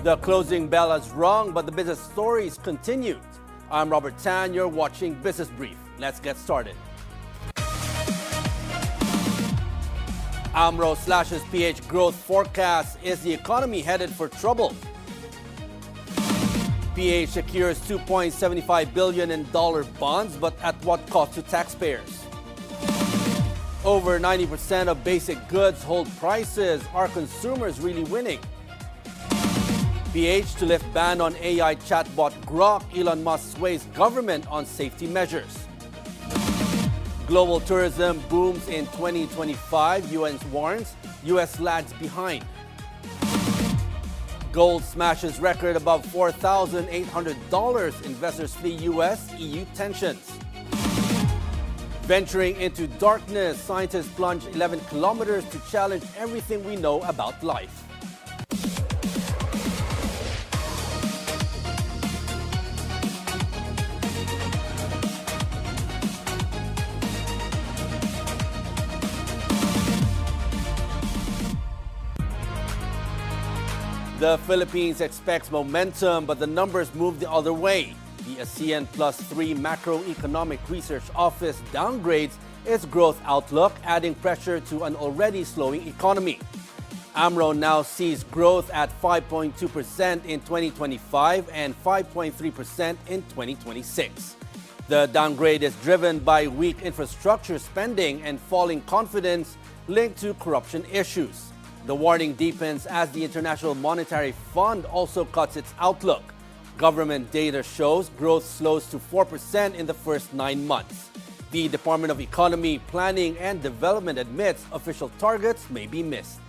The closing bell has rung, but the business stories continued. I'm Robert Tan, you're watching Business Brief. Let's get started. AMRO slashes PH growth forecast. Is the economy headed for trouble? PH secures $2.75 billion in bonds, but at what cost to taxpayers? Over 90% of basic goods hold prices. Are consumers really winning? PH to lift ban on AI chatbot Grok. Elon Musk sways government on safety measures. Global tourism booms in 2025. UN warns US lags behind. Gold smashes record above $4,800. Investors flee US-EU tensions. Venturing into darkness, scientists plunge 11 kilometers to challenge everything we know about life. The Philippines expects momentum, but the numbers move the other way. The ASEAN +3 Macroeconomic Research Office downgrades its growth outlook, adding pressure to an already slowing economy. AMRO now sees growth at 5.2% in 2025 and 5.3% in 2026. The downgrade is driven by weak infrastructure spending and falling confidence linked to corruption issues. The warning deepens as the International Monetary Fund also cuts its outlook. Government data shows growth slows to 4% in the first 9 months. The Department of Economy, Planning and Development admits official targets may be missed.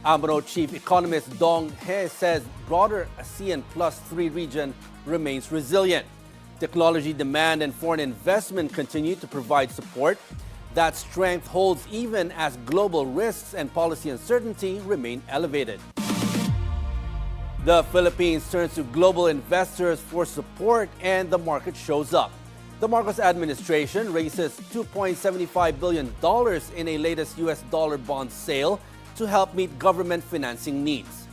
AMRO Chief Economist Dong He says broader ASEAN +3 region remains resilient. Technology demand and foreign investment continue to provide support. That strength holds even as global risks and policy uncertainty remain elevated. The Philippines turns to global investors for support and the market shows up. The Marcos administration raises $2.75 billion in a latest US dollar bond sale to help meet government financing needs.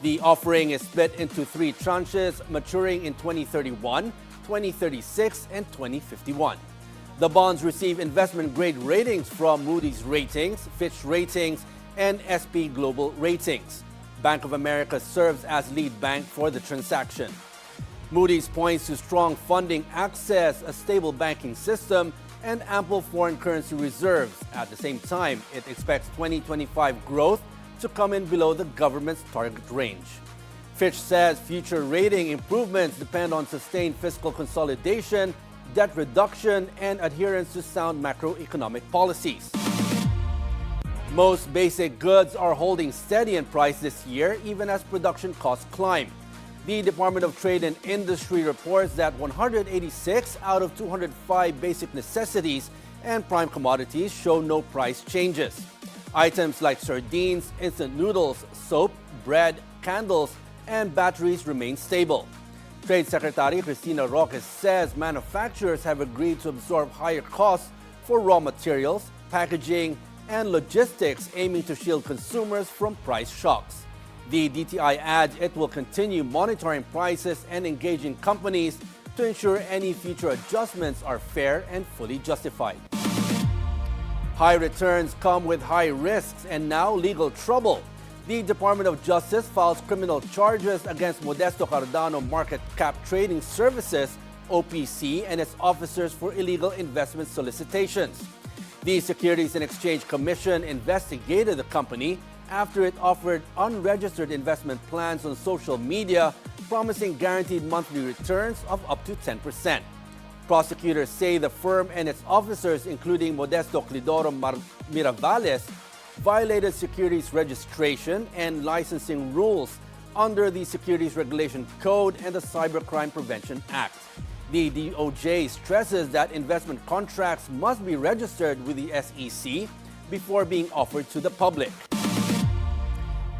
The offering is split into 3 tranches maturing in 2031, 2036, and 2051. The bonds receive investment-grade ratings from Moody's Ratings, Fitch Ratings, and SP Global Ratings. Bank of America serves as lead bank for the transaction. Moody's points to strong funding access, a stable banking system, and ample foreign currency reserves. At the same time, it expects 2025 growth to come in below the government's target range. Fitch says future rating improvements depend on sustained fiscal consolidation, debt reduction, and adherence to sound macroeconomic policies. Most basic goods are holding steady in price this year, even as production costs climb. The Department of Trade and Industry reports that 186 out of 205 basic necessities and prime commodities show no price changes. Items like sardines, instant noodles, soap, bread, candles, and batteries remain stable. Trade Secretary Cristina Roque says manufacturers have agreed to absorb higher costs for raw materials, packaging, and logistics, aiming to shield consumers from price shocks. The DTI adds it will continue monitoring prices and engaging companies to ensure any future adjustments are fair and fully justified. High returns come with high risks and now legal trouble. The Department of Justice files criminal charges against Modesto Market Cap Trading Services, OPC, and its officers for illegal investment solicitations. The Securities and Exchange Commission investigated the company after it offered unregistered investment plans on social media, promising guaranteed monthly returns of up to 10%. Prosecutors say the firm and its officers, including Modesto Mirabales, violated securities registration and licensing rules under the Securities Regulation Code and the Cybercrime Prevention Act. The DOJ stresses that investment contracts must be registered with the SEC before being offered to the public.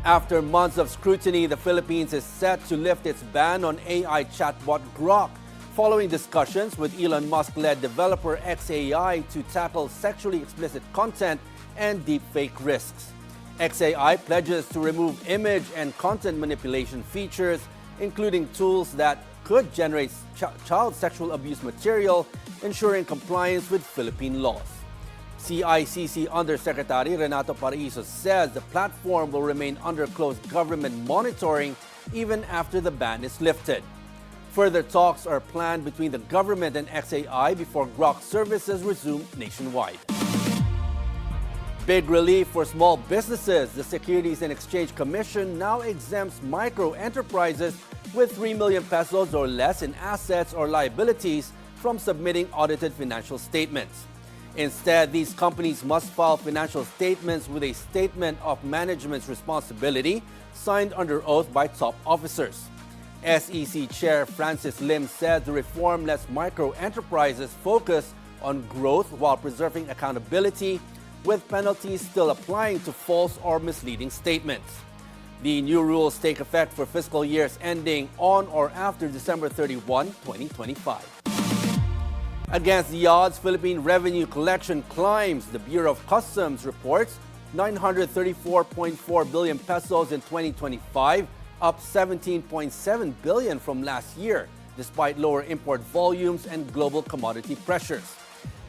After months of scrutiny, the Philippines is set to lift its ban on AI chatbot Grok, following discussions with Elon Musk-led developer xAI to tackle sexually explicit content and deepfake risks. XAI pledges to remove image and content manipulation features, including tools that could generate child sexual abuse material, ensuring compliance with Philippine laws. CICC Undersecretary Renato Paraiso says the platform will remain under close government monitoring even after the ban is lifted. Further talks are planned between the government and XAI before Grok services resume nationwide. Big relief for small businesses. The Securities and Exchange Commission now exempts micro enterprises with 3 million pesos or less in assets or liabilities from submitting audited financial statements. Instead, these companies must file financial statements with a statement of management's responsibility signed under oath by top officers. SEC Chair Francis Lim said the reform lets micro enterprises focus on growth while preserving accountability, with penalties still applying to false or misleading statements. The new rules take effect for fiscal years ending on or after December 31, 2025. Against the odds, Philippine revenue collection climbs. The Bureau of Customs reports 934.4 billion pesos in 2025, up 17.7 billion from last year, despite lower import volumes and global commodity pressures.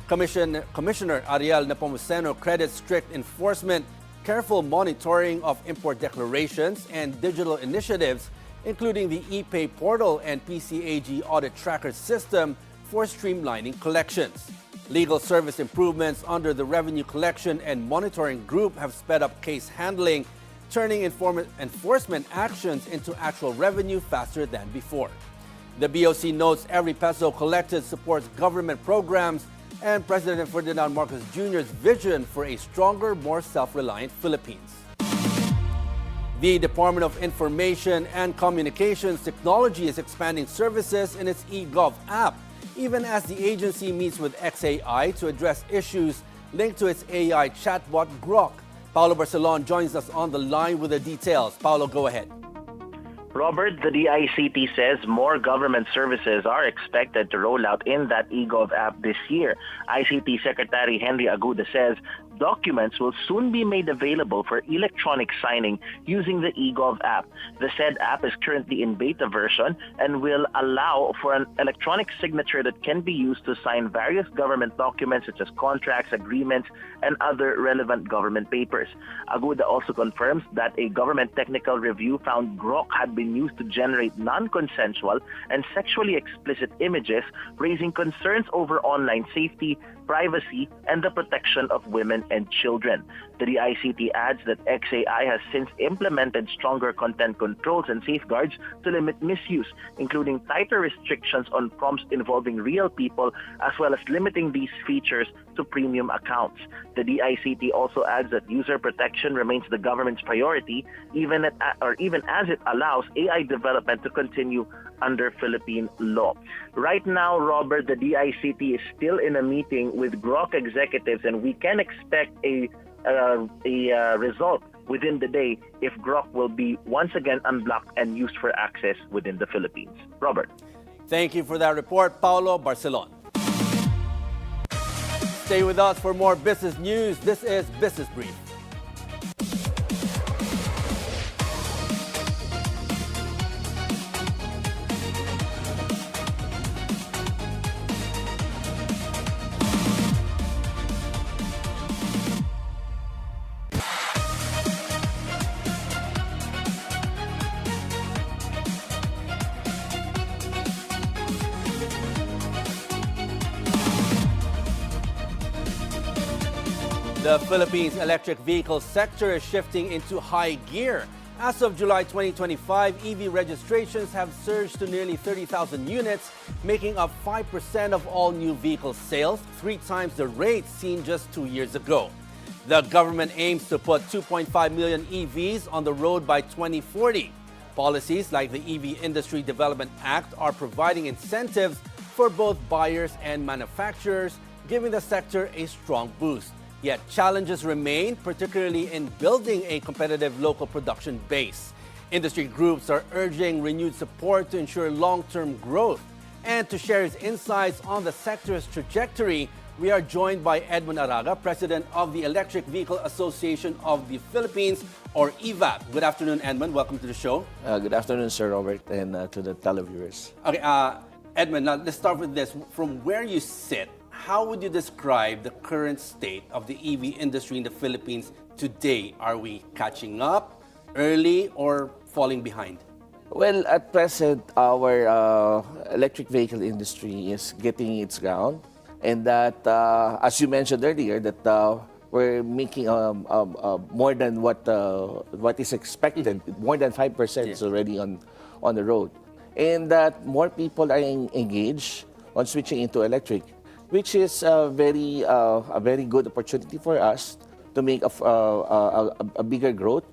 Commissioner Ariel Nepomuceno credits strict enforcement, careful monitoring of import declarations, and digital initiatives, including the ePay portal and PCAG audit tracker system for streamlining collections. Legal service improvements under the Revenue Collection and Monitoring Group have sped up case handling, turning enforcement actions into actual revenue faster than before. The BOC notes every peso collected supports government programs and President Ferdinand Marcos Jr.'s vision for a stronger, more self-reliant Philippines. The Department of Information and Communications Technology is expanding services in its eGov app, even as the agency meets with XAI to address issues linked to its AI chatbot Grok. Paolo Barcelon joins us on the line with the details. Paolo, go ahead. Robert, the DICT says more government services are expected to roll out in that eGov app this year. ICT Secretary Henry Aguda says documents will soon be made available for electronic signing using the eGov app. The said app is currently in beta version and will allow for an electronic signature that can be used to sign various government documents such as contracts, agreements, and other relevant government papers. Aguda also confirms that a government technical review found Grok had been used to generate non-consensual and sexually explicit images, raising concerns over online safety, privacy, and the protection of women and children. The DICT adds that XAI has since implemented stronger content controls and safeguards to limit misuse, including tighter restrictions on prompts involving real people, as well as limiting these features to premium accounts. The DICT also adds that user protection remains the government's priority, even as it allows AI development to continue under Philippine law. Right now, Robert, the DICT is still in a meeting with Grok executives, and we can expect a result within the day if Grok will be once again unblocked and used for access within the Philippines. Robert. Thank you for that report, Paolo Barcelon. Stay with us for more business news. This is Business Brief. The Philippines' electric vehicle sector is shifting into high gear. As of July 2025, EV registrations have surged to nearly 30,000 units, making up 5% of all new vehicle sales, 3 times the rate seen just 2 years ago. The government aims to put 2.5 million EVs on the road by 2040. Policies like the EV Industry Development Act are providing incentives for both buyers and manufacturers, giving the sector a strong boost. Yet challenges remain, particularly in building a competitive local production base. Industry groups are urging renewed support to ensure long-term growth. And to share his insights on the sector's trajectory, We are joined by Edmund Araga, President of the Electric Vehicle Association of the Philippines, or EVAP. Good afternoon, Edmund. Welcome to the show. Good afternoon, Sir Robert, and to the televiewers. Okay, Edmund, now let's start with this. From where you sit, how would you describe the current state of the EV industry in the Philippines today? Are we catching up, early, or falling behind? Well, at present, our electric vehicle industry is getting its ground, and that, as you mentioned earlier, that we're making more than what is expected. More than 5% is already on the road, and that more people are engaged on switching into electric, which is a very good opportunity for us to make a bigger growth.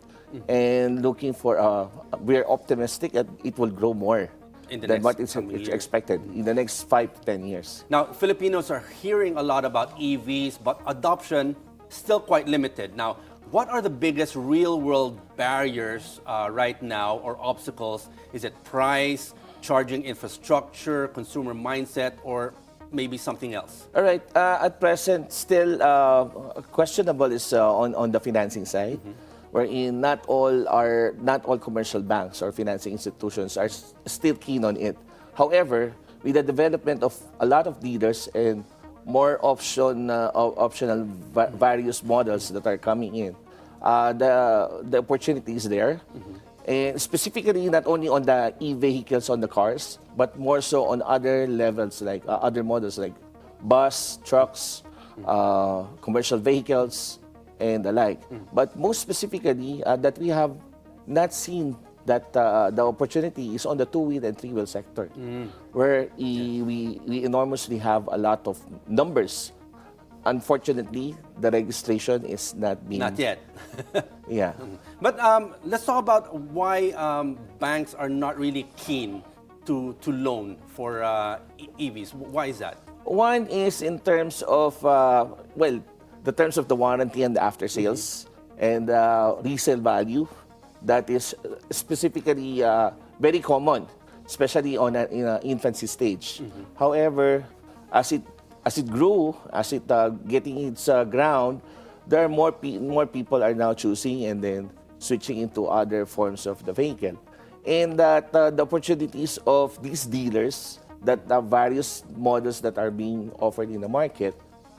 And looking for, we're optimistic that it will grow more than what is expected in the next 5 to 10 years. Now, Filipinos are hearing a lot about EVs, but adoption still quite limited. Now, what are the biggest real-world barriers right now, or obstacles? Is it price, charging infrastructure, consumer mindset, or maybe something else? All right. At present, still questionable is on the financing side. Wherein not all commercial banks or financing institutions are still keen on it. However, with the development of a lot of dealers and more optional various models that are coming in, the opportunity is there. And specifically, not only on the e-vehicles on the cars, but more so on other levels, like other models like bus, trucks, commercial vehicles, and the like. But most specifically, that we have not seen that the opportunity is on the two-wheel and three-wheel sector, where we enormously have a lot of numbers. Unfortunately, the registration is not being... Not yet. Yeah. But let's talk about why banks are not really keen to loan for EVs. Why is that? One is in terms of, the terms of the warranty and the after sales and resale value. That is specifically very common, especially in an infancy stage. However, as it grew, as it getting its ground, there are more people are now choosing and then switching into other forms of the vehicle, and that the opportunities of these dealers, that the various models that are being offered in the market,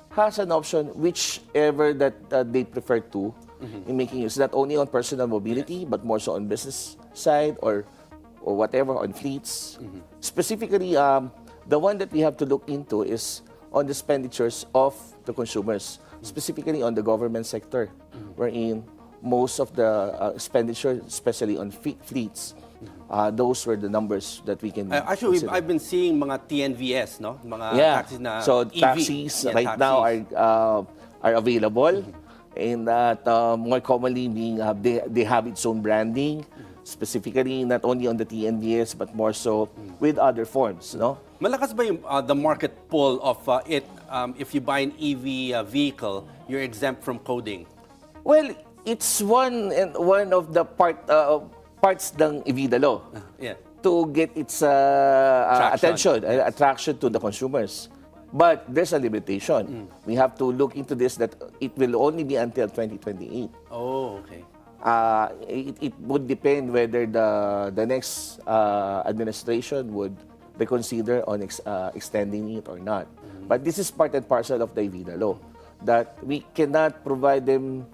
has an option whichever that they prefer to in making use, not only on personal mobility, but more so on business side or whatever, on fleets. Specifically, the one that we have to look into is on the expenditures of the consumers, specifically on the government sector, wherein most of the expenditure, especially on fleets, those were the numbers that we can actually, consider. I've been seeing mga TNVS, no? Mga taxis na so EV. taxis right now are available, and that more commonly being they have its own branding, specifically not only on the TNVS but more so with other forms, no? Malakas ba yung the market pull of it? If you buy an EV vehicle, you're exempt from coding. Well, it's one of the parts ng EVIDA law to get its attraction to the consumers. But there's a limitation. We have to look into this, that it will only be until 2028. Oh, okay. It would depend whether the next administration would reconsider on extending it or not. But this is part and parcel of the EVIDA law, that we cannot provide them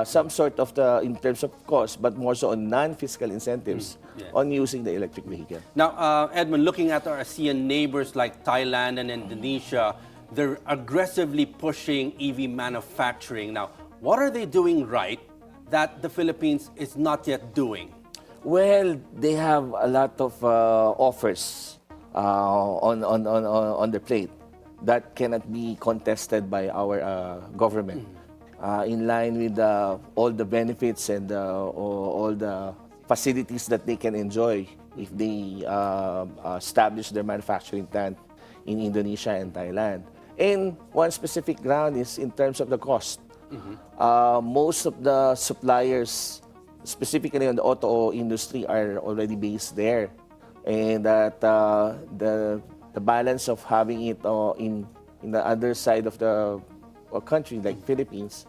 some sort of in terms of cost, but more so on non-fiscal incentives on using the electric vehicle. Now, Edmund, looking at our ASEAN neighbors like Thailand and Indonesia, they're aggressively pushing EV manufacturing. Now, what are they doing right that the Philippines is not yet doing? Well, they have a lot of offers on their plate that cannot be contested by our government. In line with all the benefits and all the facilities that they can enjoy if they establish their manufacturing plant in Indonesia and Thailand. And one specific ground is in terms of the cost. Most of the suppliers, specifically on the auto industry, are already based there. And that the balance of having it in in the other side of the country, like Philippines,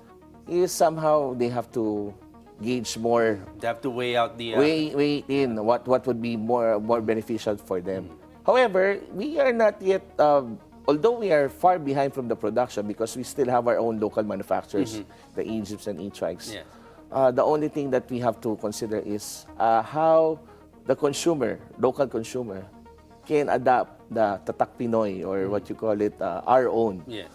is somehow they have to gauge more, They have to weigh out the... weigh in what would be more beneficial for them. However, we are not yet, although we are far behind from the production because we still have our own local manufacturers, the Egypts and e-trikes. Yeah. The only thing that we have to consider is how the consumer, local consumer, can adapt the Tatak Pinoy, or what you call it, our own. Yes.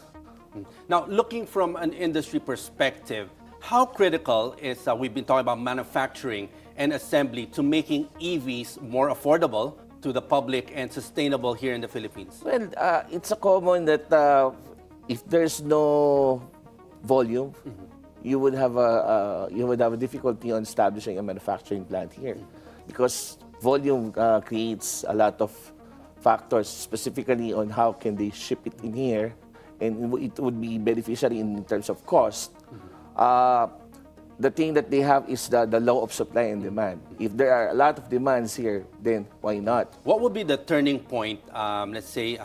Now, looking from an industry perspective, how critical is, we've been talking about manufacturing and assembly to making EVs more affordable to the public and sustainable here in the Philippines? Well, it's a common that if there's no volume, you would have a difficulty on establishing a manufacturing plant here, because volume creates a lot of factors, specifically on how can they ship it in here, and it would be beneficial in terms of cost. The thing that they have is the law of supply and demand. If there are a lot of demands here, then why not? What would be the turning point, let's say,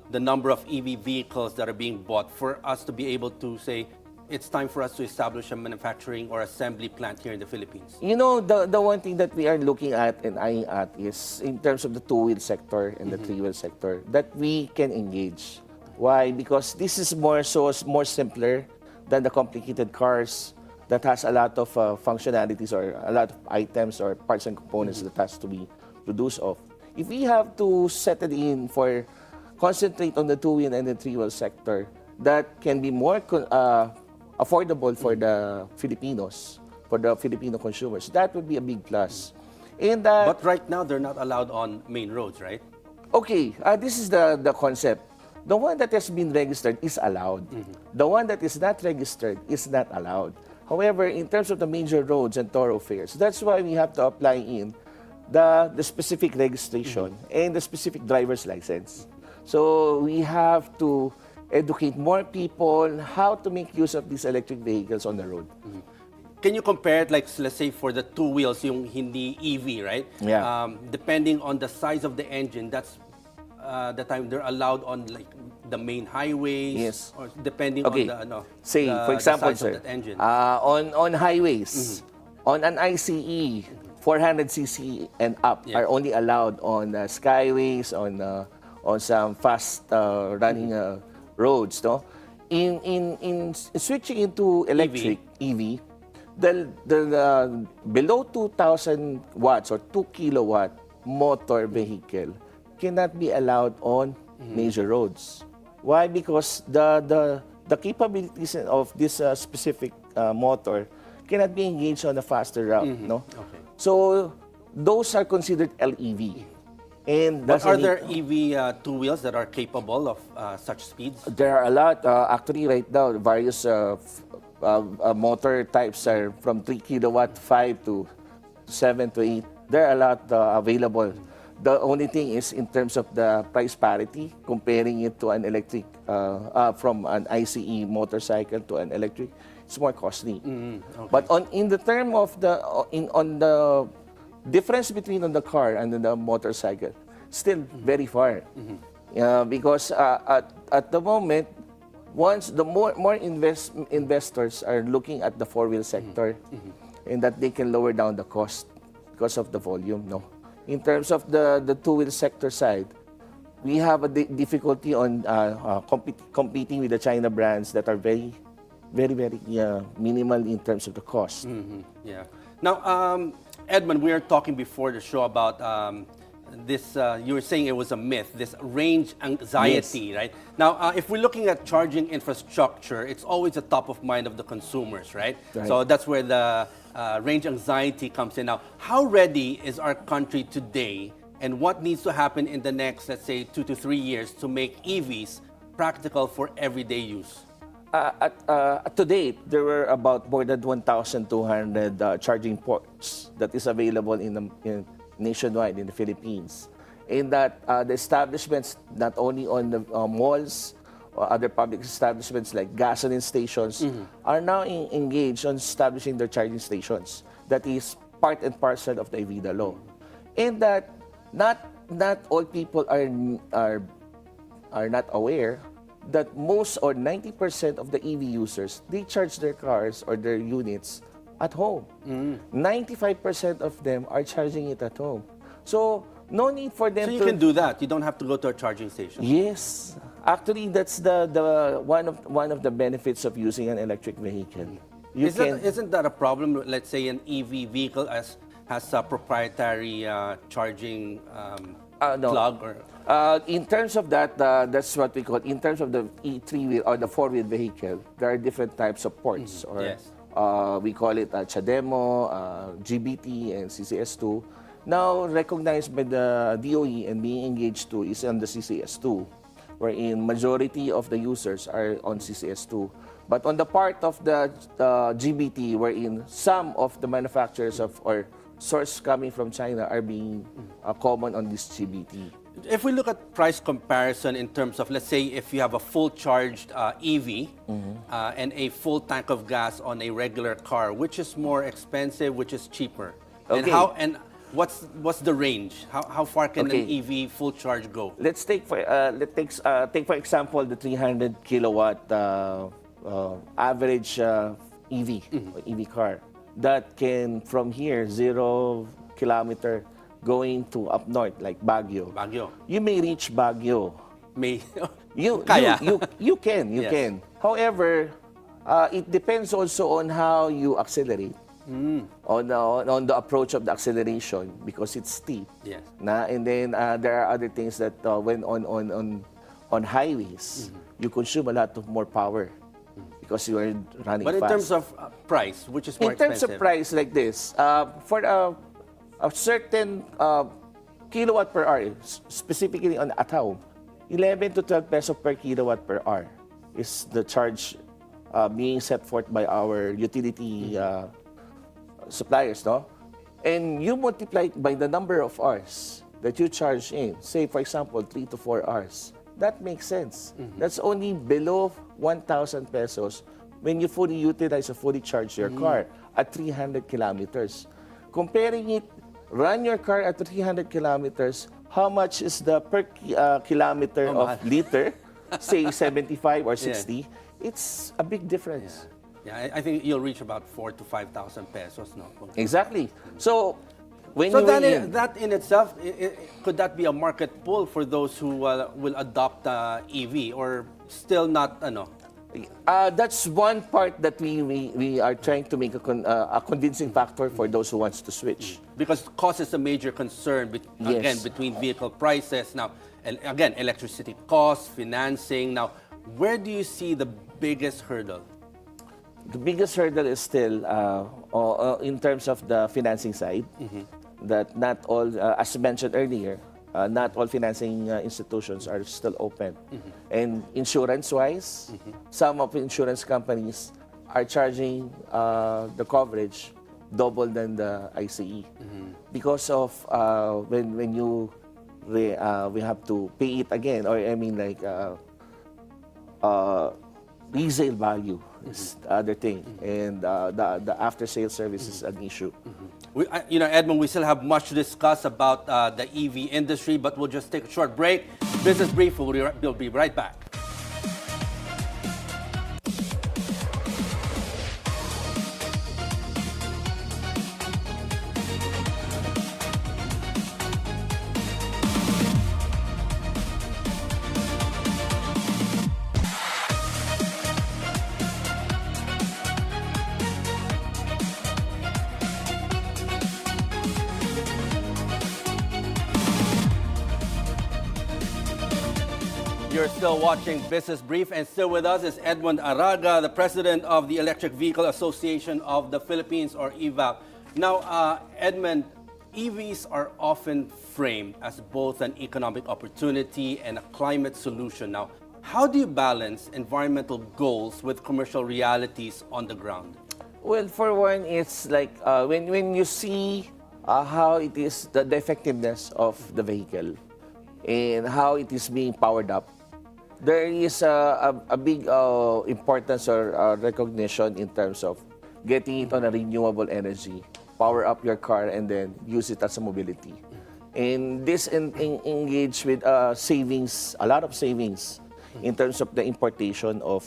the number of EV vehicles that are being bought for us to be able to say, it's time for us to establish a manufacturing or assembly plant here in the Philippines? You know, the one thing that we are looking at and eyeing at is in terms of the two-wheel sector and the three-wheel sector, that we can engage. Why? Because this is more simpler than the complicated cars that has a lot of functionalities or a lot of items or parts and components that has to be produced of. If we have to set it in for concentrate on the two-wheel and the three-wheel sector, that can be more affordable for the Filipinos, for the Filipino consumers. That would be a big plus. And But right now, they're not allowed on main roads, right? okay, this is the concept. The one that has been registered is allowed. The one that is not registered is not allowed. However, in terms of the major roads and thoroughfares, that's why we have to apply in the specific registration and the specific driver's license. So we have to educate more people how to make use of these electric vehicles on the road. Can you compare it, like, let's say, for the two wheels, yung hindi EV, right? Yeah. Depending on the size of the engine, that's the time they're allowed on, like, the main highways? Yes. Or depending Okay. on the, Say, the, for example, the size sir, of that engine? on highways, on an ICE, 400cc and up Yeah. are only allowed on skyways, on some fast running roads. No, in switching into electric EV, the below 2,000 watts or 2 kilowatt motor vehicle cannot be allowed on major roads. Why? Because the capabilities of this specific motor cannot be engaged on a faster route. No. Okay. So those are considered LEV. And But that's are there EV two wheels that are capable of such speeds? There are a lot. Actually, right now, various motor types are from 3 kilowatt, 5 to 7 to 8. There are a lot available. The only thing is in terms of the price parity, comparing it to an electric, from an ICE motorcycle to an electric, it's more costly. Okay. But in the term of on the difference between on the car and the motorcycle, still very far. Because at the moment, once the more investors are looking at the four-wheel sector, and that they can lower down the cost because of the volume. No, in terms of the two-wheel sector side, we have a difficulty on competing with the China brands that are very minimal in terms of the cost. Yeah. Now, Edmund, we were talking before the show about this, you were saying it was a myth, this range anxiety, right? Now, if we're looking at charging infrastructure, it's always a top of mind of the consumers, right? Right. So that's where the range anxiety comes in. Now, how ready is our country today, and what needs to happen in the next, let's say, 2 to 3 years to make EVs practical for everyday use? To date, there were about more than 1,200 charging ports that is available in nationwide in the Philippines. In that, the establishments, not only on the malls or other public establishments like gasoline stations, are now engaged on establishing their charging stations. That is part and parcel of the EVIDA law. And that not all people are not aware that most or 90% of the EV users, they charge their cars or their units at home. 95% of them are charging it at home. So no need for them So you to... can do that. You don't have to go to a charging station. Yes. Actually, that's the one of the benefits of using an electric vehicle. Isn't that a problem? Let's say an EV vehicle has a proprietary charging No. plug or... In terms of that, that's what we call, in terms of the three-wheel or the four-wheel vehicle, there are different types of ports. Or Yes. we call it CHAdeMO, GBT, and CCS2. Now, recognized by the DOE and being engaged to is on the CCS2, wherein majority of the users are on CCS2. But on the part of the GBT, wherein some of the manufacturers or source coming from China are being common on this GBT. If we look at price comparison in terms of, let's say, if you have a full charged EV and a full tank of gas on a regular car, which is more expensive, which is cheaper? Okay. And what's the range? How far can an EV full charge go? Let's take for example the 300 kilowatt average EV EV car that can from here 0 kilometer going to up north like Baguio. Baguio. You may reach Baguio. May You Kaya. you can Yes. can. However, it depends also on how you accelerate. On the approach of the acceleration because it's steep. Yes. And then there are other things that when on highways you consume a lot of more power because you are running But in fast. terms of price, which is more in terms expensive? of price like this, for a certain kilowatt per hour, specifically at home, 11 to 12 pesos per kilowatt per hour is the charge being set forth by our utility suppliers, no? And you multiply it by the number of hours that you charge in, say for example 3 to 4 hours. That makes sense. That's only below 1,000 pesos when you fully utilize or fully charge your car at 300 kilometers. Comparing it, run your car at 300 kilometers, how much is the per kilometer of liter? Say 75 or 60. It's a big difference. Yeah, I think you'll reach about 4,000 to 5,000 pesos, no? Exactly. So when So you that in itself, could that be a market pull for those who will adopt EV or still not? That's one part that we are trying to make a convincing factor for those who wants to switch. Because cost is a major concern, again, between vehicle prices. Now, and again, electricity costs, financing. Now, where do you see the biggest hurdle? The biggest hurdle is still in terms of the financing side, that not all, as mentioned earlier, not all financing institutions are still open. And insurance-wise, some of the insurance companies are charging the coverage double than the ICE because of when we have to pay it again, or I mean like resale value is the other thing, and the after-sale service is an issue. Edmund, we still have much to discuss about the EV industry, but we'll just take a short break. Business Brief, we'll be right back. You're still watching Business Brief, and still with us is Edmund Araga, the president of the Electric Vehicle Association of the Philippines, or EVAP. Now, Edmund, EVs are often framed as both an economic opportunity and a climate solution. Now, how do you balance environmental goals with commercial realities on the ground? Well, for one, it's like when you see how it is, the effectiveness of the vehicle and how it is being powered up, there is a big importance or recognition in terms of getting it on a renewable energy, power up your car, and then use it as a mobility. And this engage with savings, a lot of savings in terms of the importation of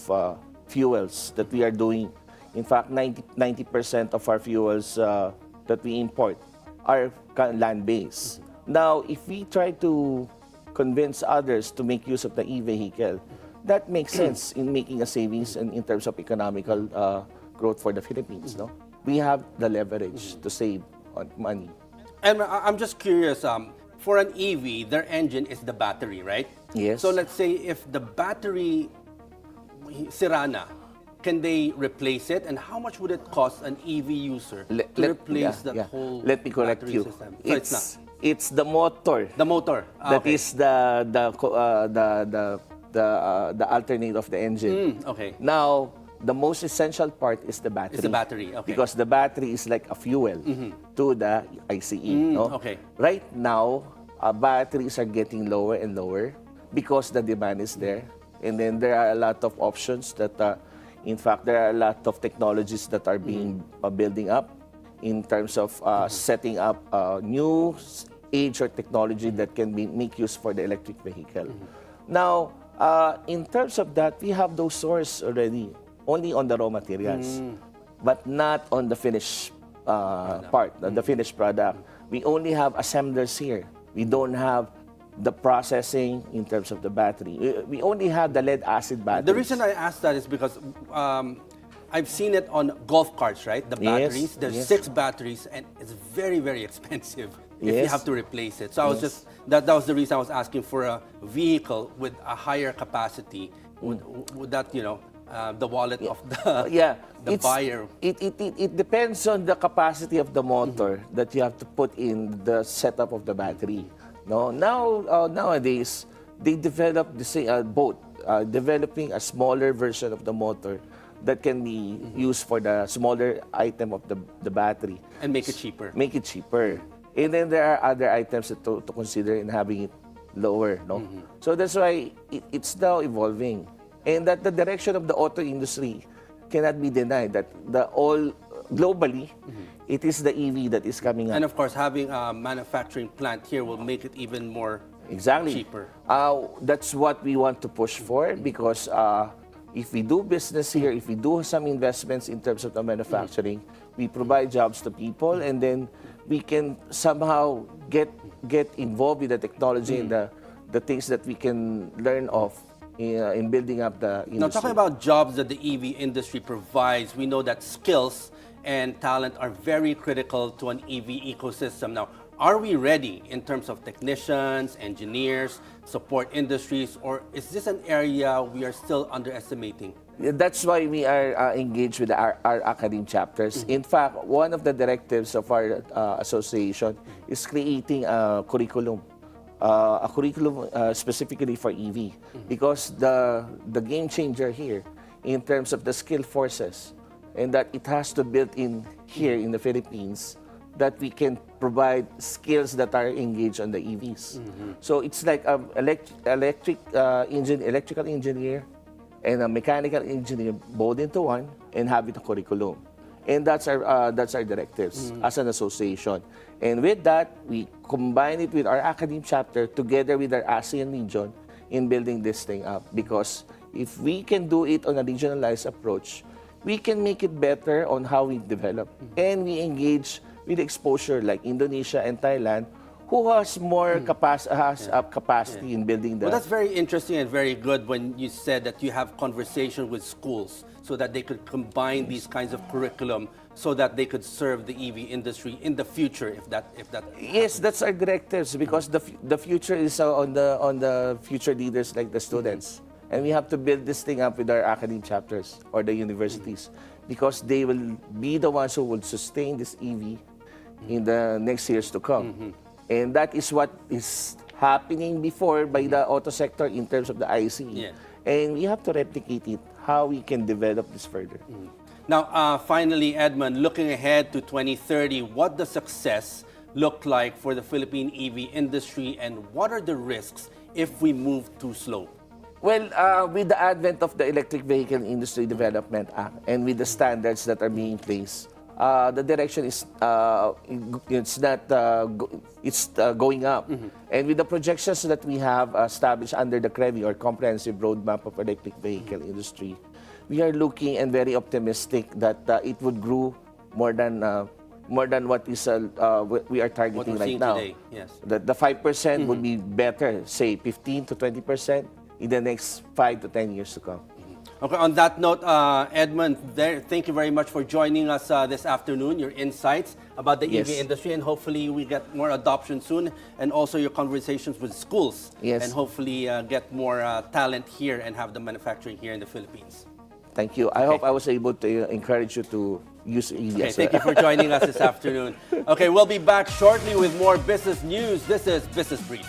fuels that we are doing. In fact, 90% of our fuels that we import are land-based. Now, if we try to convince others to make use of the e-vehicle, that makes sense in making a savings and in terms of economical growth for the Philippines. No, we have the leverage to save on money. And I'm just curious, for an EV, their engine is the battery, right? Yes. So let's say if the battery sira na, can they replace it? And how much would it cost an EV user to replace that whole Let me correct battery you. system? So It's the motor. the motor. That is the alternate of the engine. Okay. Now, the most essential part is the battery. It's the battery, okay. Because the battery is like a fuel to the ICE. No? Okay. Right now, batteries are getting lower and lower because the demand is there. And then there are a lot of options that, in fact, there are a lot of technologies that are being building up in terms of setting up new age or technology that can be make use for the electric vehicle. Now, in terms of that, we have those sources already, only on the raw materials, but not on the finished part, the finished product. We only have assemblers here. We don't have the processing in terms of the battery. We only have the lead-acid batteries. The reason I asked that is because I've seen it on golf carts, right? The batteries. There's 6 batteries, and it's very, very expensive if you have to replace it. So I was just that was the reason I was asking for a vehicle with a higher capacity. Would that the wallet of the buyer? It depends on the capacity of the motor that you have to put in the setup of the battery. No, nowadays they develop both, developing a smaller version of the motor that can be used for the smaller item of the battery And make it cheaper. Make it cheaper, and then there are other items to consider in having it lower. No, so that's why it's now evolving, and that the direction of the auto industry cannot be denied. That globally, it is the EV that is coming up. And of course, having a manufacturing plant here will make it even more cheaper. That's what we want to push for, because if we do business here, if we do some investments in terms of the manufacturing, we provide jobs to people, and then we can somehow get involved with the technology and the things that we can learn of in building up the industry. Now, talking about jobs that the EV industry provides, we know that skills and talent are very critical to an EV ecosystem. Now, are we ready in terms of technicians, engineers, support industries, or is this an area we are still underestimating? That's why we are engaged with our academe chapters. In fact, one of the directives of our association is creating a curriculum specifically for EV, because the game changer here in terms of the skill forces, and that it has to build in here in the Philippines, that we can provide skills that are engaged on the EVs. So it's like electrical engineer and a mechanical engineer both into one, and have it a curriculum. And that's our directives as an association. And with that, we combine it with our academe chapter together with our ASEAN region in building this thing up. Because if we can do it on a regionalized approach, we can make it better on how we develop. And we engage with exposure like Indonesia and Thailand, who has more capacity in building the... Well, that's very interesting and very good when you said that you have conversation with schools so that they could combine these kinds of curriculum so that they could serve the EV industry in the future, if that Yes, that's our directives, because the future is on the future leaders like the students. And we have to build this thing up with our academic chapters or the universities, because they will be the ones who will sustain this EV in the next years to come. And that is what is happening before by the auto sector in terms of the ICE. And we have to replicate it, how we can develop this further. Now, finally, Edmund, looking ahead to 2030, what does success look like for the Philippine EV industry, and what are the risks if we move too slow? Well, with the advent of the Electric Vehicle Industry Development Act and with the standards that are being placed, the direction is it's not going up. And with the projections that we have established under the CREVI, or Comprehensive Roadmap of Electric Vehicle Industry, we are looking and very optimistic that it would grow more than what is we are targeting right now. Today. Yes. The 5% would be better, say 15 to 20% in the next 5 to 10 years to come. Okay, on that note, Edmund, thank you very much for joining us this afternoon, your insights about the EV industry, and hopefully we get more adoption soon, and also your conversations with schools, and hopefully get more talent here and have the manufacturing here in the Philippines. Thank you. I hope I was able to encourage you to use EV. Okay, thank you for joining us this afternoon. Okay, we'll be back shortly with more business news. This is Business Brief.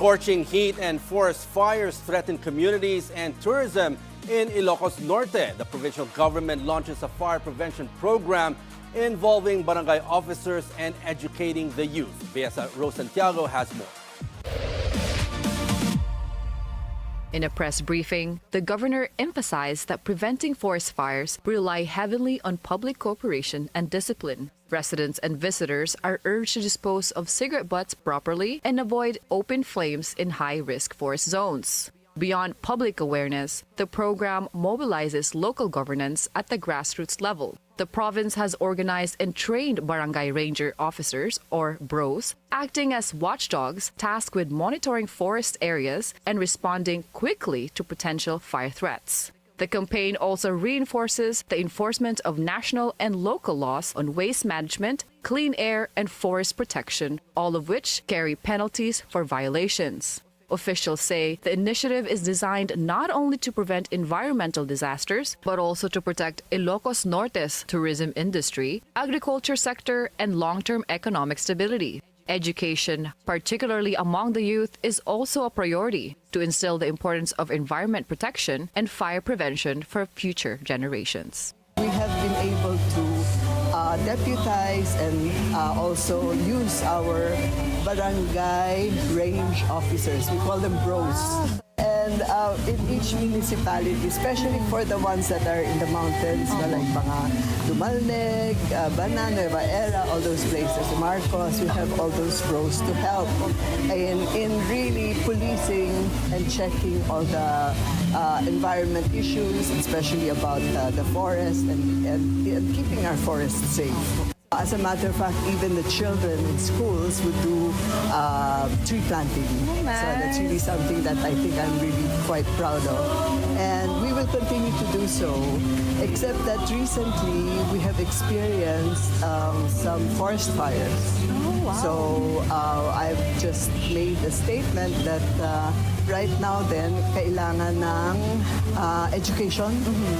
Scorching heat and forest fires threaten communities and tourism in Ilocos Norte. The provincial government launches a fire prevention program involving barangay officers and educating the youth. Biasa Rose Santiago has more. In a press briefing, the governor emphasized that preventing forest fires rely heavily on public cooperation and discipline. Residents and visitors are urged to dispose of cigarette butts properly and avoid open flames in high-risk forest zones. Beyond public awareness, the program mobilizes local governance at the grassroots level. The province has organized and trained barangay ranger officers, or BROs, acting as watchdogs tasked with monitoring forest areas and responding quickly to potential fire threats. The campaign also reinforces the enforcement of national and local laws on waste management, clean air, and forest protection, all of which carry penalties for violations. Officials say the initiative is designed not only to prevent environmental disasters, but also to protect Ilocos Norte's tourism industry, agriculture sector, and long-term economic stability. Education, particularly among the youth, is also a priority to instill the importance of environment protection and fire prevention for future generations. We have been able to deputize and also use our barangay range officers. We call them BROs. And in each municipality, especially for the ones that are in the mountains, like mga Dumalneg, Banan, Nueva Era, all those places, Marcos, we have all those BROs to help in really policing and checking all the environment issues, especially about the forest and keeping our forests safe. As a matter of fact, even the children in schools would do tree planting. So that's really something that I think I'm really quite proud of. And we will continue to do so, except that recently we have experienced some forest fires. Oh, wow. So I've just made a statement that right now then, kailangan ng education,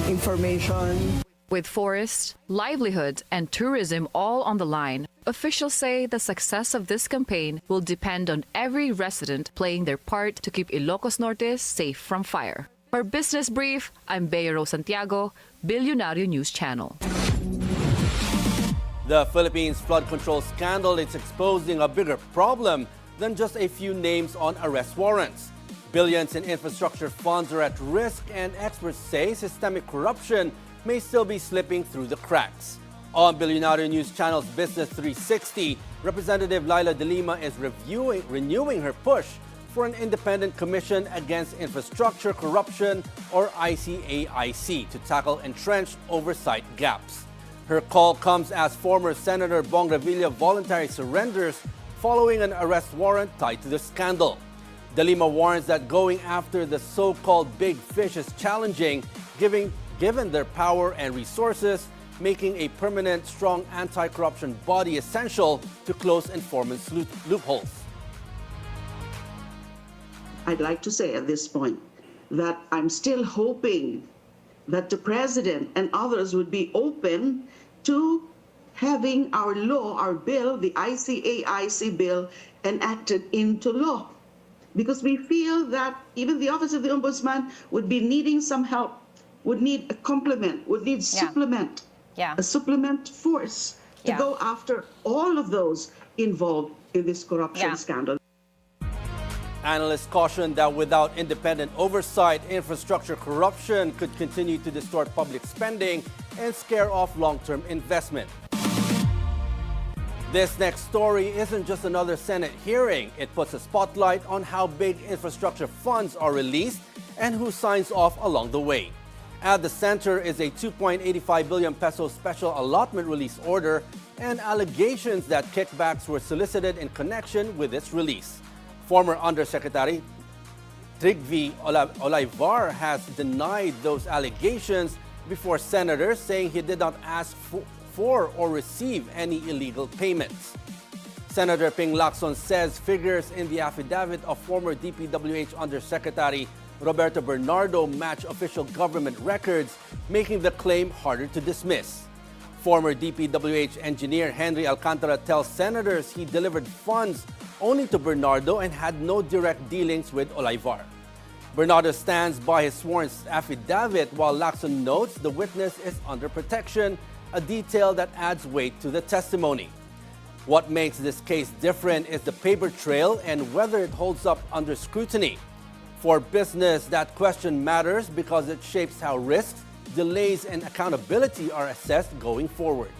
information. With forests, livelihood, and tourism all on the line, officials say the success of this campaign will depend on every resident playing their part to keep Ilocos Norte safe from fire. For Business Brief, I'm Bilyonaryo Santiago, Bilyonaryo News Channel. The Philippines flood control scandal is exposing a bigger problem than just a few names on arrest warrants. Billions in infrastructure funds are at risk, and experts say systemic corruption may still be slipping through the cracks. On Bilyonaryo News Channel's Business 360, Representative Laila de Lima is renewing her push for an independent commission against infrastructure corruption, or ICAIC, to tackle entrenched oversight gaps. Her call comes as former Senator Bong Revilla voluntarily surrenders following an arrest warrant tied to the scandal. De Lima warns that going after the so-called big fish is challenging, given their power and resources, making a permanent, strong anti-corruption body essential to close informants' loopholes. I'd like to say at this point that I'm still hoping that the president and others would be open to having our law, our bill, the ICAIC bill, enacted into law. Because we feel that even the Office of the Ombudsman would be needing some help, would need a complement, would need supplement, a supplement force to go after all of those involved in this corruption scandal. Analysts caution that without independent oversight, infrastructure corruption could continue to distort public spending and scare off long-term investment. This next story isn't just another Senate hearing. It puts a spotlight on how big infrastructure funds are released and who signs off along the way. At the center is a 2.85 billion peso special allotment release order and allegations that kickbacks were solicited in connection with its release. Former Undersecretary Olaivar has denied those allegations before senators, saying he did not ask for or receive any illegal payments. Senator Ping Lacson says figures in the affidavit of former DPWH Undersecretary Roberto Bernardo match official government records, making the claim harder to dismiss. Former DPWH engineer Henry Alcantara tells senators he delivered funds only to Bernardo and had no direct dealings with Olaivar. Bernardo stands by his sworn affidavit, while Lacson notes the witness is under protection, a detail that adds weight to the testimony. What makes this case different is the paper trail and whether it holds up under scrutiny. For business, that question matters because it shapes how risks, delays, and accountability are assessed going forward.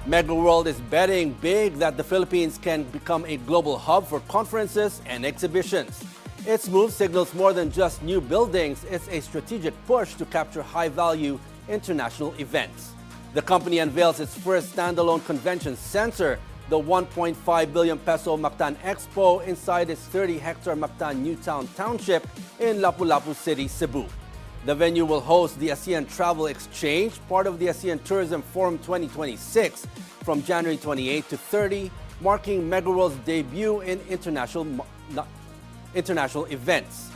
MegaWorld is betting big that the Philippines can become a global hub for conferences and exhibitions. Its move signals more than just new buildings. It's a strategic push to capture high-value international events. The company unveils its first standalone convention center, the 1.5 billion peso Mactan Expo, inside its 30-hectare Mactan Newtown Township in Lapu-Lapu City, Cebu. The venue will host the ASEAN Travel Exchange, part of the ASEAN Tourism Forum 2026, from January 28 to 30, marking MegaWorld's debut in international events.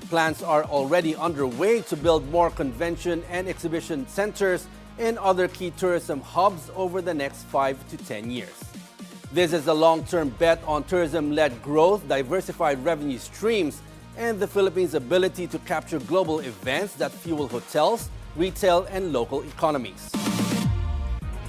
Plans are already underway to build more convention and exhibition centers in other key tourism hubs over the next 5 to 10 years. This is a long-term bet on tourism-led growth, diversified revenue streams, and the Philippines' ability to capture global events that fuel hotels, retail, and local economies.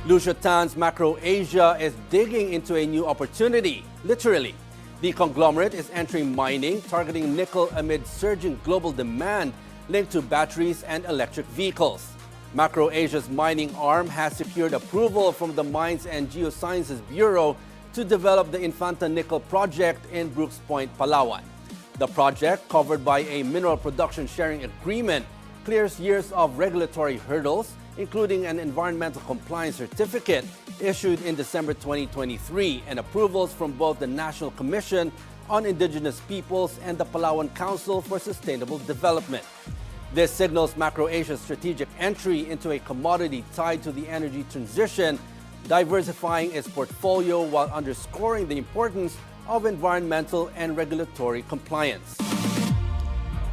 Lucia Tan's Macro Asia is digging into a new opportunity, literally. The conglomerate is entering mining, targeting nickel amid surging global demand linked to batteries and electric vehicles. Macro Asia's mining arm has secured approval from the Mines and Geosciences Bureau to develop the Infanta Nickel project in Brooks Point, Palawan. The project, covered by a mineral production sharing agreement, clears years of regulatory hurdles, including an environmental compliance certificate issued in December 2023 and approvals from both the National Commission on Indigenous Peoples and the Palawan Council for Sustainable Development. This signals Macro Asia's strategic entry into a commodity tied to the energy transition, diversifying its portfolio while underscoring the importance of environmental and regulatory compliance.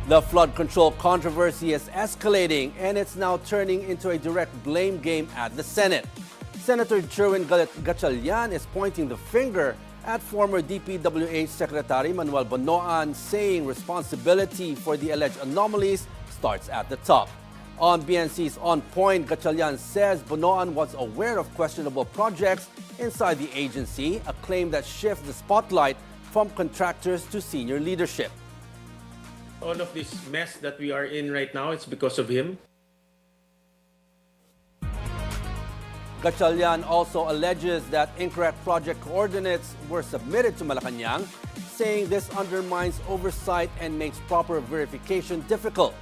The flood control controversy is escalating, and it's now turning into a direct blame game at the Senate. Senator Jerwin Gatchalian is pointing the finger at former DPWH Secretary Manuel Bonoan, saying responsibility for the alleged anomalies starts at the top. On BNC's On Point, Gatchalian says Bonoan was aware of questionable projects inside the agency, a claim that shifts the spotlight from contractors to senior leadership. All of this mess that we are in right now, it's because of him. Gatchalian also alleges that incorrect project coordinates were submitted to Malacanang, saying this undermines oversight and makes proper verification difficult.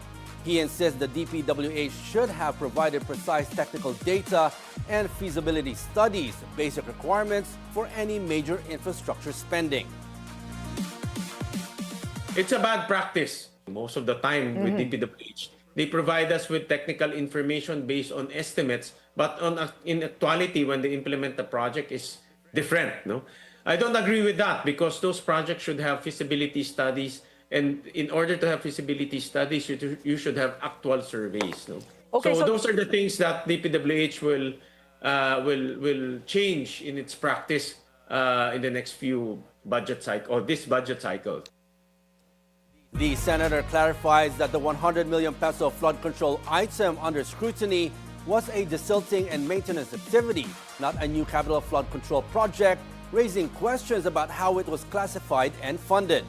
He insists the DPWH should have provided precise technical data and feasibility studies, basic requirements for any major infrastructure spending. It's a bad practice. Most of the time with DPWH, they provide us with technical information based on estimates, but in actuality, when they implement the project, is different. No, I don't agree with that, because those projects should have feasibility studies And in order to have feasibility studies, you should have actual surveys. No? Okay, so so- those are the things that DPWH will change in its practice in the next few budget cycle or this budget cycle. The senator clarifies that the 100 million peso flood control item under scrutiny was a desilting and maintenance activity, not a new capital flood control project, raising questions about how it was classified and funded.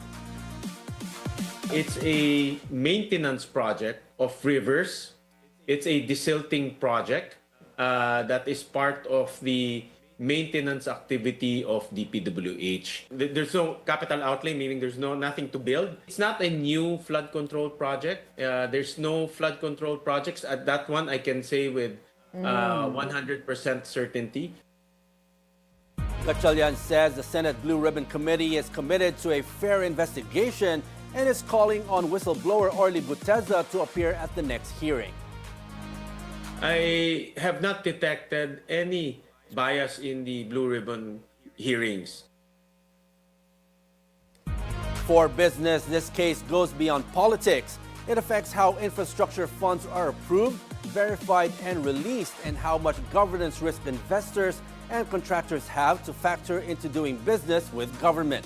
It's a maintenance project of rivers. It's a desilting project that is part of the maintenance activity of DPWH. There's no capital outlay, meaning there's nothing to build. It's not a new flood control project. There's no flood control projects. At that one, I can say with 100% certainty. Gatchalian says the Senate Blue Ribbon Committee is committed to a fair investigation and is calling on whistleblower Orly Guteza to appear at the next hearing. I have not detected any bias in the Blue Ribbon hearings. For business, this case goes beyond politics. It affects how infrastructure funds are approved, verified, and released, and how much governance risk investors and contractors have to factor into doing business with government.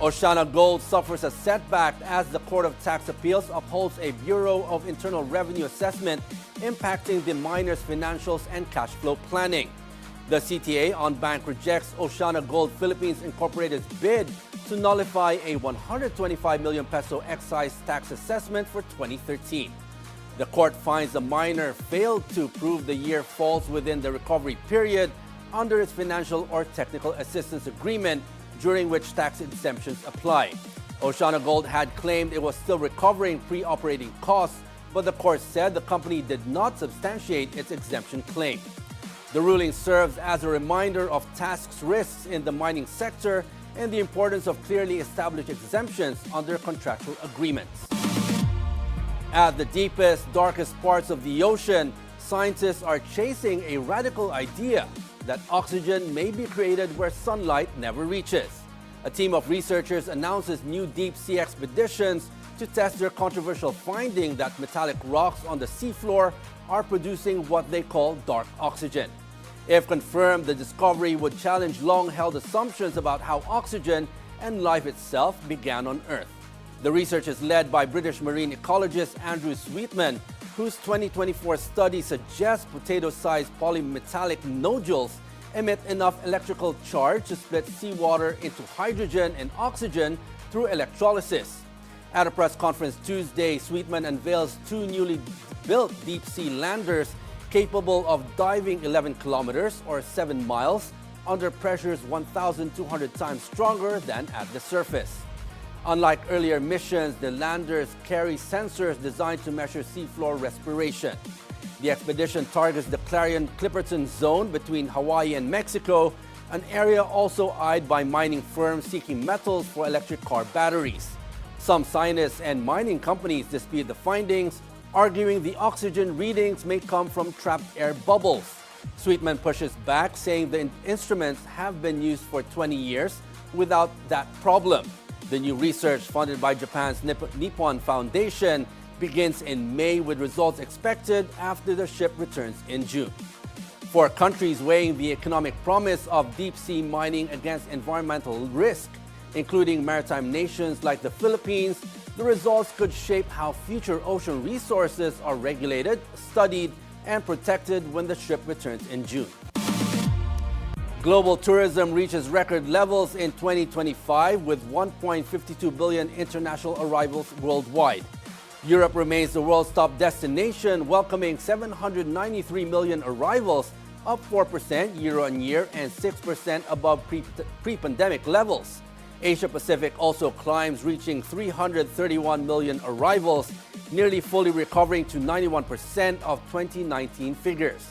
Oceana Gold suffers a setback as the Court of Tax Appeals upholds a Bureau of Internal Revenue assessment impacting the miner's financials and cash flow planning. The CTA on bank rejects Oceana Gold Philippines Incorporated's bid to nullify a 125 million peso excise tax assessment for 2013. The court finds the miner failed to prove the year falls within the recovery period under its financial or technical assistance agreement, during which tax exemptions apply. Oceana Gold had claimed it was still recovering pre-operating costs, but the court said the company did not substantiate its exemption claim. The ruling serves as a reminder of tax risks in the mining sector and the importance of clearly established exemptions under contractual agreements. At the deepest, darkest parts of the ocean, scientists are chasing a radical idea that oxygen may be created where sunlight never reaches. A team of researchers announces new deep-sea expeditions to test their controversial finding that metallic rocks on the seafloor are producing what they call dark oxygen. If confirmed, the discovery would challenge long-held assumptions about how oxygen and life itself began on Earth. The research is led by British marine ecologist Andrew Sweetman, whose 2024 study suggests potato-sized polymetallic nodules emit enough electrical charge to split seawater into hydrogen and oxygen through electrolysis. At a press conference Tuesday, Sweetman unveils two newly built deep-sea landers capable of diving 11 kilometers or 7 miles under pressures 1,200 times stronger than at the surface. Unlike earlier missions, the landers carry sensors designed to measure seafloor respiration. The expedition targets the Clarion-Clipperton Zone between Hawaii and Mexico, an area also eyed by mining firms seeking metals for electric car batteries. Some scientists and mining companies dispute the findings, arguing the oxygen readings may come from trapped air bubbles. Sweetman pushes back, saying the instruments have been used for 20 years without that problem. The new research, funded by Japan's Nippon Foundation, begins in May with results expected after the ship returns in June. For countries weighing the economic promise of deep-sea mining against environmental risk, including maritime nations like the Philippines, the results could shape how future ocean resources are regulated, studied, and protected when the ship returns in June. Global tourism reaches record levels in 2025 with 1.52 billion international arrivals worldwide. Europe remains the world's top destination, welcoming 793 million arrivals, up 4% year-on-year and 6% above pre-pandemic levels. Asia-Pacific also climbs, reaching 331 million arrivals, nearly fully recovering to 91% of 2019 figures.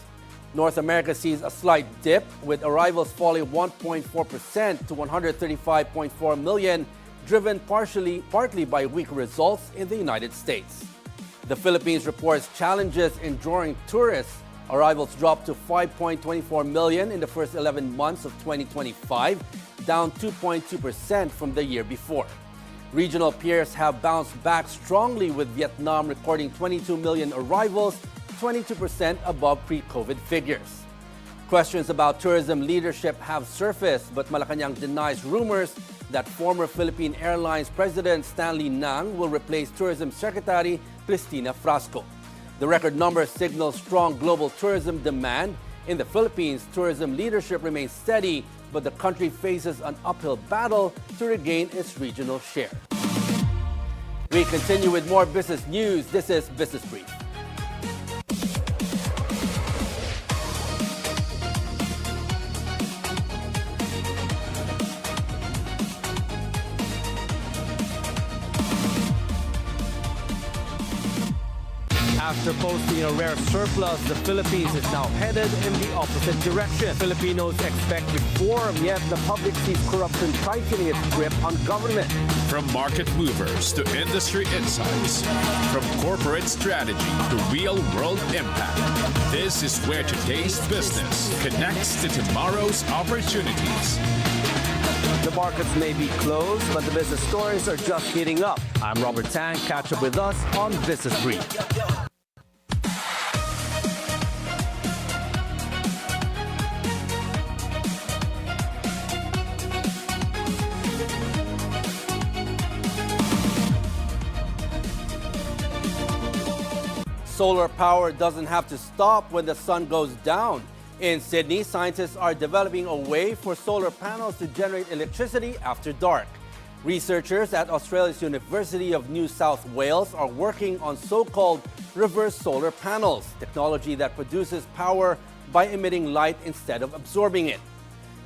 North America sees a slight dip, with arrivals falling 1.4% to 135.4 million, driven partly by weak results in the United States. The Philippines reports challenges in drawing tourists. Arrivals dropped to 5.24 million in the first 11 months of 2025, down 2.2% from the year before. Regional peers have bounced back strongly, with Vietnam recording 22 million arrivals, 22% above pre-COVID figures. Questions about tourism leadership have surfaced, but Malacanang denies rumors that former Philippine Airlines President Stanley Nang will replace Tourism Secretary Cristina Frasco. The record number signals strong global tourism demand. In the Philippines, tourism leadership remains steady, but the country faces an uphill battle to regain its regional share. We continue with more business news. This is Business Brief. After posting a rare surplus, the Philippines is now headed in the opposite direction. Filipinos expect reform, yet the public sees corruption tightening its grip on government. From market movers to industry insights, from corporate strategy to real-world impact, this is where today's business connects to tomorrow's opportunities. The markets may be closed, but the business stories are just heating up. I'm Robert Tang. Catch up with us on Business Brief. Solar power doesn't have to stop when the sun goes down. In Sydney, scientists are developing a way for solar panels to generate electricity after dark. Researchers at Australia's University of New South Wales are working on so-called reverse solar panels, technology that produces power by emitting light instead of absorbing it.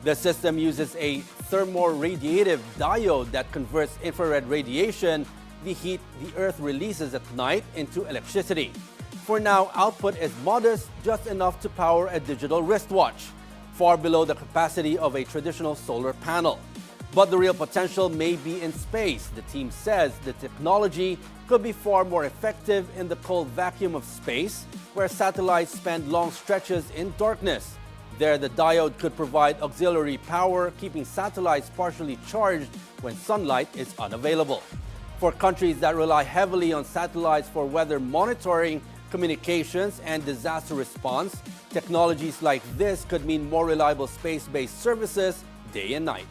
The system uses a thermoradiative diode that converts infrared radiation, the heat the Earth releases at night, into electricity. For now, output is modest, just enough to power a digital wristwatch, far below the capacity of a traditional solar panel. But the real potential may be in space. The team says the technology could be far more effective in the cold vacuum of space, where satellites spend long stretches in darkness. There, the diode could provide auxiliary power, keeping satellites partially charged when sunlight is unavailable. For countries that rely heavily on satellites for weather monitoring, communications, and disaster response, technologies like this could mean more reliable space-based services day and night.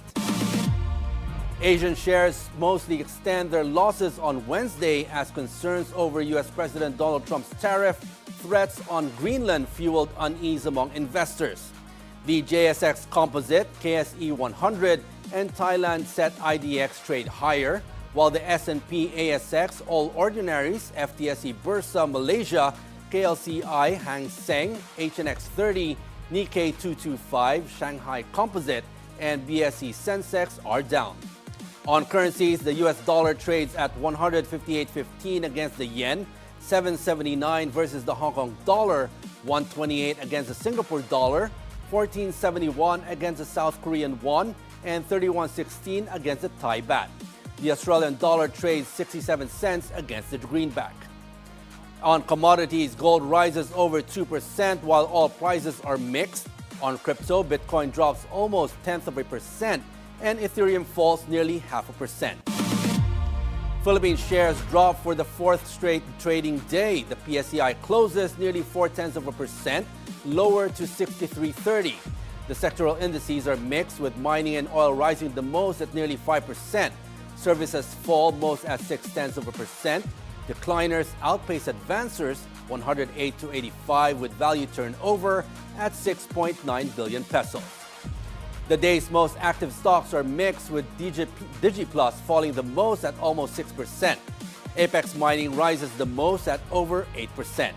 Asian shares mostly extend their losses on Wednesday as concerns over U.S. President Donald Trump's tariff threats on Greenland fueled unease among investors. The JSX Composite, KSE 100, and Thailand Set IDX trade higher, while the S&P ASX All Ordinaries, FTSE Bursa Malaysia, KLCI Hang Seng, HNX 30, Nikkei 225, Shanghai Composite, and BSE Sensex are down. On currencies, the US dollar trades at 158.15 against the yen, 779 versus the Hong Kong dollar, 128 against the Singapore dollar, 1471 against the South Korean won, and 3116 against the Thai baht. The Australian dollar trades 67 cents against the greenback. On commodities, gold rises over 2%, while all prices are mixed. On crypto, Bitcoin drops almost 0.1%, and Ethereum falls nearly 0.5%. Philippine shares drop for the fourth straight trading day. The PSEI closes nearly 0.4%, lower to 63.30. The sectoral indices are mixed, with mining and oil rising the most at nearly 5%. Services fall most at 0.6%. Decliners outpace advancers 108 to 85, with value turnover at 6.9 billion pesos. The day's most active stocks are mixed, with DigiPlus falling the most at almost 6%. Apex Mining rises the most at over 8%.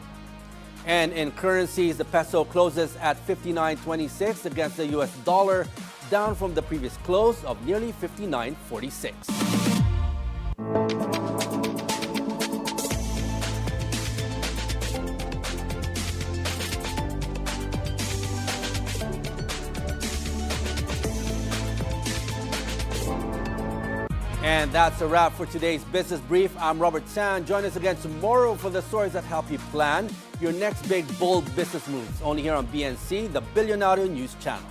And in currencies, the peso closes at 59.26 against the US dollar, down from the previous close of nearly 59.46. And that's a wrap for today's Business Brief. I'm Robert Tan. Join us again tomorrow for the stories that help you plan your next big, bold business moves. Only here on BNC, the Bilyonaryo News Channel.